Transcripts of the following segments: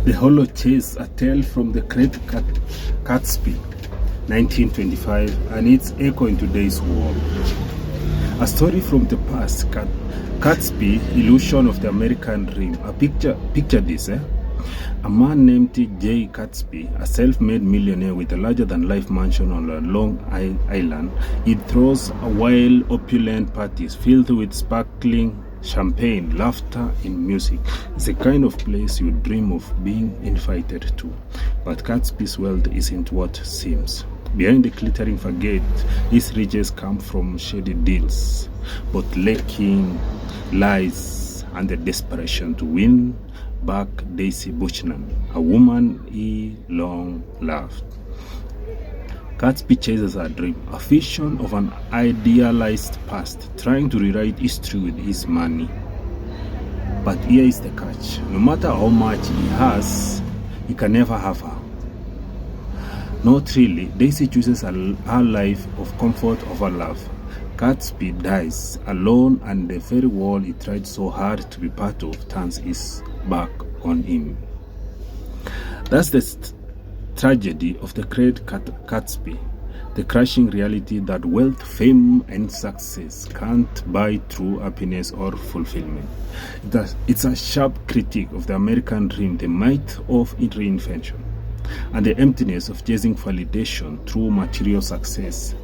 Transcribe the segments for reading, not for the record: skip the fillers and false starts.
The Hollow Chase, a tale from the great Gatsby, 1925, and its echo in today's world. A story from the past, Gatsby, illusion of the American dream. Picture this, A man named J. Gatsby, a self-made millionaire with a larger-than-life mansion on a Long Island, he throws wild, opulent parties filled with sparkling champagne, laughter, and music. It's the kind of place you dream of being invited to. But Gatsby's wealth isn't what seems. Behind the glittering facade, his riches come from shady deals, bootlicking, lies, and the desperation to win back Daisy Buchanan, a woman he long loved. Gatsby chases a dream, a vision of an idealized past, trying to rewrite history with his money. But here is the catch. No matter how much he has, he can never have her. Not really. Daisy chooses her life of comfort over love. Gatsby dies alone, and the very world he tried so hard to be part of turns his back on him. That's the tragedy of the great Gatsby, the crushing reality that wealth, fame, and success can't buy true happiness or fulfillment. It's a sharp critique of the American dream, the might of reinvention, and the emptiness of chasing validation through material success.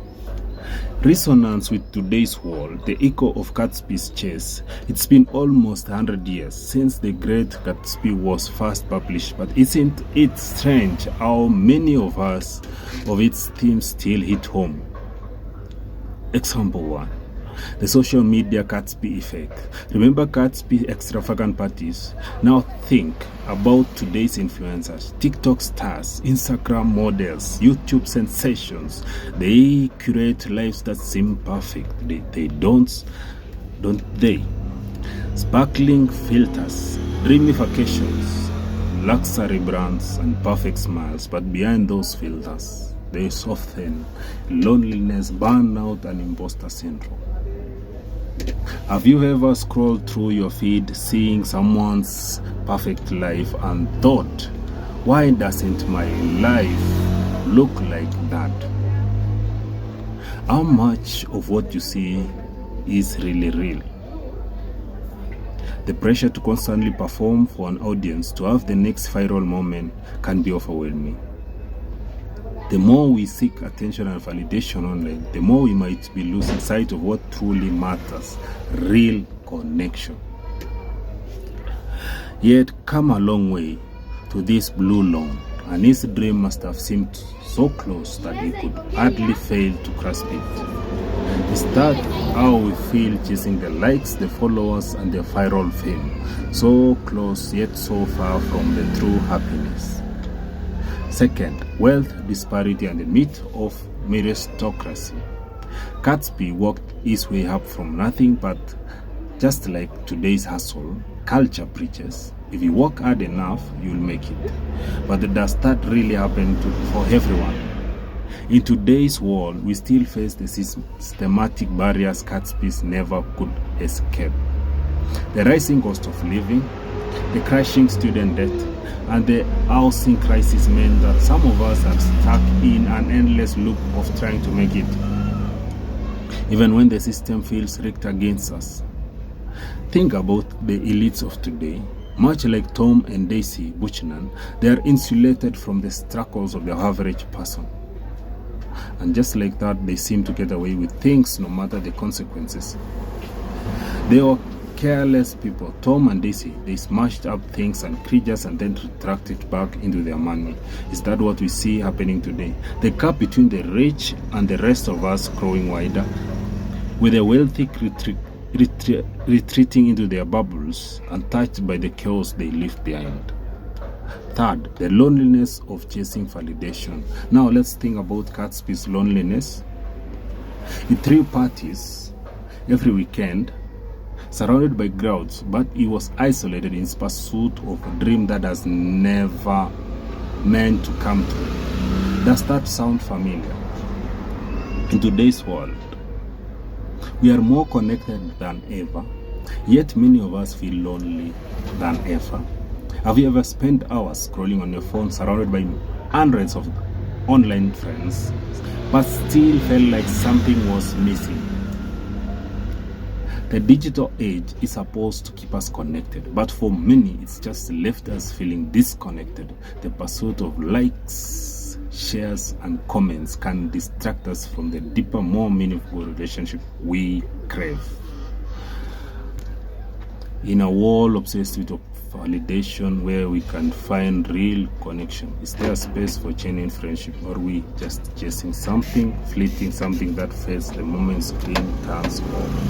Resonance with today's world, the echo of Gatsby's chase. It's been almost 100 years since The Great Gatsby was first published, but isn't it strange how many of its themes still hit home? Example 1. The social media Gatsby effect. Remember Gatsby extravagant parties? Now think about today's influencers, TikTok stars, Instagram models, YouTube sensations. They curate lives that seem perfect. They don't they? Sparkling filters, dreamy vacations, luxury brands, and perfect smiles. But behind those filters, there is often loneliness, burnout, and imposter syndrome. Have you ever scrolled through your feed seeing someone's perfect life and thought, why doesn't my life look like that? How much of what you see is really real? The pressure to constantly perform for an audience, to have the next viral moment, can be overwhelming. The more we seek attention and validation online, the more we might be losing sight of what truly matters, real connection. Yet come a long way to this blue lawn, and his dream must have seemed so close that he could hardly fail to grasp it. Is that how we feel chasing the likes, the followers, and the viral fame? So close yet so far from the true happiness. Second, wealth disparity and the myth of meritocracy. Gatsby worked his way up from nothing, but just like today's hustle culture preaches, if you work hard enough, you'll make it. But does that really happen for everyone? In today's world, we still face the systematic barriers Gatsby never could escape. The rising cost of living, the crashing student debt, and the housing crisis meant that some of us are stuck in an endless loop of trying to make it, even when the system feels rigged against us. Think about the elites of today. Much like Tom and Daisy Buchanan, they are insulated from the struggles of the average person. And just like that, they seem to get away with things no matter the consequences. They were careless people. Tom and Daisy, they smashed up things and creatures and then retracted back into their money. Is that what we see happening today? The gap between the rich and the rest of us growing wider, with the wealthy retreating into their bubbles, untouched by the chaos they leave behind. Third, the loneliness of chasing validation. Now let's think about Gatsby's loneliness. He threw parties every weekend, surrounded by crowds, but he was isolated in his pursuit of a dream that has never meant to come true. Does that sound familiar? In today's world, we are more connected than ever, yet many of us feel lonely than ever. Have you ever spent hours scrolling on your phone surrounded by hundreds of online friends, but still felt like something was missing? The digital age is supposed to keep us connected, but for many, it's just left us feeling disconnected. The pursuit of likes, shares, and comments can distract us from the deeper, more meaningful relationship we crave. In a world obsessed with validation where we can find real connection, is there a space for genuine friendship, or are we just chasing something fleeting, something that fades the moment screen turns off?